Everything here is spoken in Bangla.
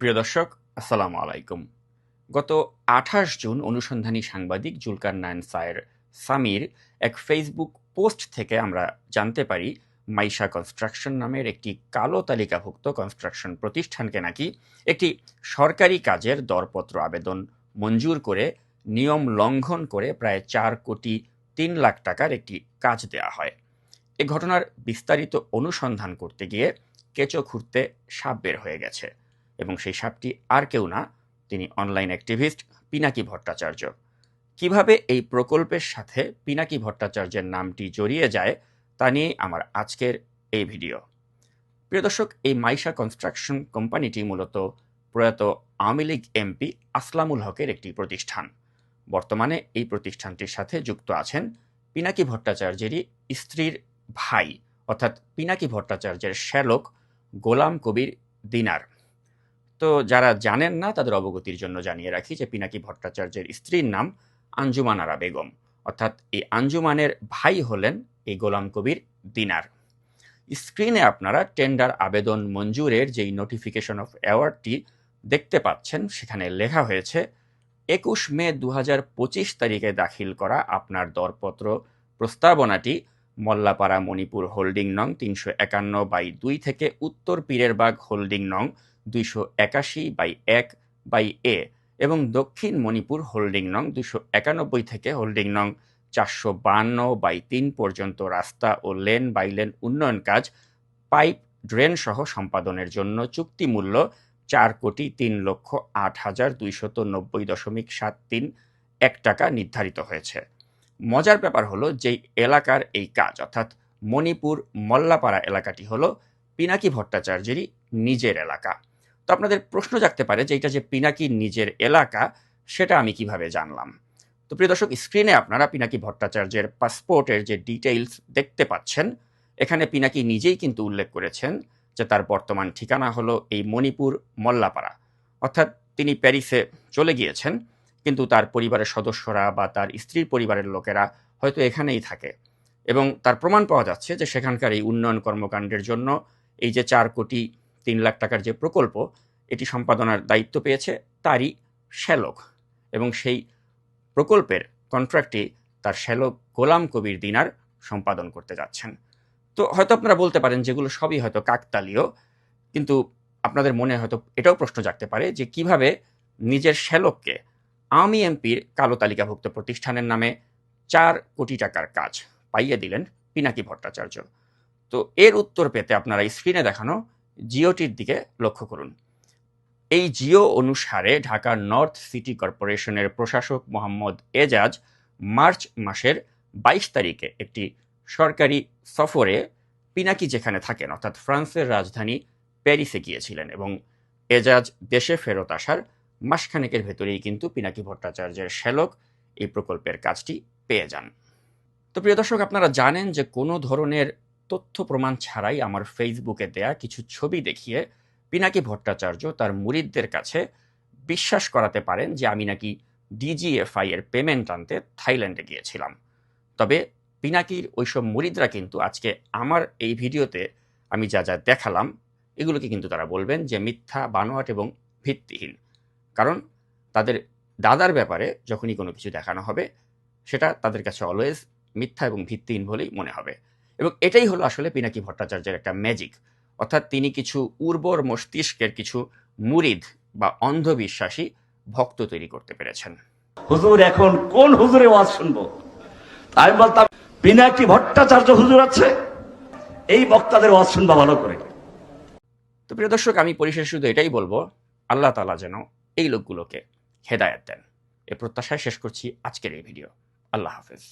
প্রিয় দর্শক, আসসালামু আলাইকুম। গত ২৮ জুন অনুসন্ধানী সাংবাদিক জুলকারনাইন সামির এক ফেসবুক পোস্ট থেকে আমরা জানতে পারি মাইশা কনস্ট্রাকশন নামের একটি কালো তালিকাভুক্ত কনস্ট্রাকশন প্রতিষ্ঠানকে নাকি একটি সরকারি কাজের দরপত্র আবেদন মঞ্জুর করে নিয়ম লঙ্ঘন করে প্রায় ৪,৩,০০,০০০ টাকার একটি কাজ দেয়া হয়। এ ঘটনার বিস্তারিত অনুসন্ধান করতে গিয়ে কেঁচো খুঁড়তে সাপ বের হয়ে গেছে, এবং সেই সাপটি আর কেউ না, তিনি অনলাইন অ্যাক্টিভিস্ট পিনাকি ভট্টাচার্য। কিভাবে এই প্রকল্পের সাথে পিনাকি ভট্টাচার্যের নামটি জড়িয়ে যায় তা নিয়ে আমার আজকের এই ভিডিও। প্রিয় দর্শক, এই মাইশা কনস্ট্রাকশন কোম্পানিটি মূলত প্রয়াত আওয়ামী লীগ এমপি আসলামুল হকের একটি প্রতিষ্ঠান। বর্তমানে এই প্রতিষ্ঠানটির সাথে যুক্ত আছেন পিনাকি ভট্টাচার্যেরই স্ত্রীর ভাই, অর্থাৎ পিনাকি ভট্টাচার্যের শ্যালক গোলাম কবির দিনার। তো যারা জানেন না তাদের অবগতির জন্য জানিয়ে রাখি যে পিনাকি ভট্টাচার্যের স্ত্রীর নাম আঞ্জুমান আরা বেগম, অর্থাৎ এই আঞ্জুমানের ভাই হলেন এই গোলাম কবির দিনার। স্ক্রিনে আপনারা টেন্ডার আবেদন মঞ্জুরের যেই নোটিফিকেশন অফ অ্যাওয়ার্ডটি দেখতে পাচ্ছেন, সেখানে লেখা হয়েছে ২১ মে ২০২৫ তারিখে দাখিল করা আপনার দরপত্র প্রস্তাবনাটি মল্লাপাড়া মণিপুর হোল্ডিং নং ৩৫১/২ থেকে উত্তর পীরেরবাগ হোল্ডিং নং ২৮১/১/এ এবং দক্ষিণ মণিপুর হোল্ডিং নং ২৯১ থেকে হোল্ডিং নং ৪৫২/৩ পর্যন্ত রাস্তা ও লেন বাইলেন উন্নয়ন কাজ, পাইপ ড্রেন সহ সম্পাদনের জন্য চুক্তি মূল্য ৪,৩,৮,২৯০.৭৩১ টাকা নির্ধারিত হয়েছে। মজার ব্যাপার হলো, যেই এলাকার এই কাজ অর্থাৎ মণিপুর মল্লাপাড়া এলাকাটি হলো পিনাকি ভট্টাচার্যেরই নিজের এলাকা। তো আপনাদের প্রশ্ন জাগতে পারে যে এটা যে পিনাকির নিজের এলাকা, সেটা আমি কিভাবে জানলাম? তো প্রিয় দর্শক, স্ক্রিনে আপনারা পিনাকি ভট্টাচার্যের পাসপোর্টের যে ডিটেইলস দেখতে পাচ্ছেন, এখানে পিনাকি নিজেই কিন্তু উল্লেখ করেছেন যে তার বর্তমান ঠিকানা হলো এই মণিপুর মল্লাপাড়া, অর্থাৎ তিনি প্যারিসে চলে গিয়েছেন, কিন্তু তার পরিবারের সদস্যরা বা তার স্ত্রীর পরিবারের লোকেরা হয়তো এখানেই থাকে, এবং তার প্রমাণ পাওয়া যাচ্ছে যে সেখানকার এই উন্নয়ন কর্মকাণ্ডের জন্য এই যে ৪,৩,০০,০০০ টাকার যে প্রকল্প, এটি সম্পাদনার দায়িত্ব পেয়েছে তারই শ্যালক, এবং সেই প্রকল্পের কন্ট্রাক্টটি তার শ্যালক গোলাম কবির দিনার সম্পাদন করতে যাচ্ছেন। তো হয়তো আপনারা বলতে পারেন যেগুলো সবই হয়তো কাকতালীয়, কিন্তু আপনাদের মনে হয়তো এটাও প্রশ্ন জাগতে পারে যে কিভাবে নিজের শ্যালককে আওয়ামী এমপির কালো তালিকাভুক্ত প্রতিষ্ঠানের নামে ৪ কোটি টাকার কাজ পাইয়ে দিলেন পিনাকি ভট্টাচার্য। তো এর উত্তর পেতে আপনারা স্ক্রিনে দেখানো জিওটির দিকে লক্ষ্য করুন। এই জিও অনুসারে ঢাকার নর্থ সিটি কর্পোরেশনের প্রশাসক মোহাম্মদ এজাজ মার্চ মাসের ২২ তারিখে একটি সরকারি সফরে পিনাকি যেখানে থাকেন অর্থাৎ ফ্রান্সের রাজধানী প্যারিসে গিয়েছিলেন, এবং এজাজ দেশে ফেরত আসার মাসখানেকের ভেতরেই কিন্তু পিনাকি ভট্টাচার্যের শ্যালক এই প্রকল্পের কাজটি পেয়ে যান। তো প্রিয় দর্শক, আপনারা জানেন যে কোনো ধরনের তথ্য প্রমাণ ছাড়াই আমার ফেসবুকে দেয়া কিছু ছবি দেখিয়ে পিনাকি ভট্টাচার্য তার মুরিদদের কাছে বিশ্বাস করাতে পারেন যে আমি নাকি ডিজিএফআই এর পেমেন্ট আনতে থাইল্যান্ডে গিয়েছিলাম। তবে পিনাকির ওইসব মুরিদরা কিন্তু আজকে আমার এই ভিডিওতে আমি যা যা দেখালাম, এগুলোকে কিন্তু তারা বলবেন যে মিথ্যা, বানোয়াট এবং ভিত্তিহীন। কারণ তাদের দাদার ব্যাপারে যখনই কোনো কিছু দেখানো হবে, সেটা তাদের কাছে অলওয়েজ মিথ্যা এবং ভিত্তিহীন বলেই মনে হবে। এবং এটাই হলো আসলে পিনাকি ভট্টাচার্যের একটা ম্যাজিক, অর্থাৎ তিনি কিছু উর্বর মস্তিষ্কের কিছু মুরিদ বা অন্ধবিশ্বাসী ভক্ত তৈরি করতে পেরেছেন। হুজুর এখন কোন হুজুরের ওয়াজ শুনবো? আমি বলতাম পিনাকি ভট্টাচার্য হুজুর আছে, এই বক্তাদের ওয়াজ শুনবা ভালো করে। তো প্রিয় দর্শক, আমি পরিশেষে শুধু এটাই বলবো, আল্লাহ তাআলা যেন এই লোকগুলোকে হেদায়েত দেন, এ প্রত্যাশায় শেষ করছি আজকের এই ভিডিও। আল্লাহ হাফেজ।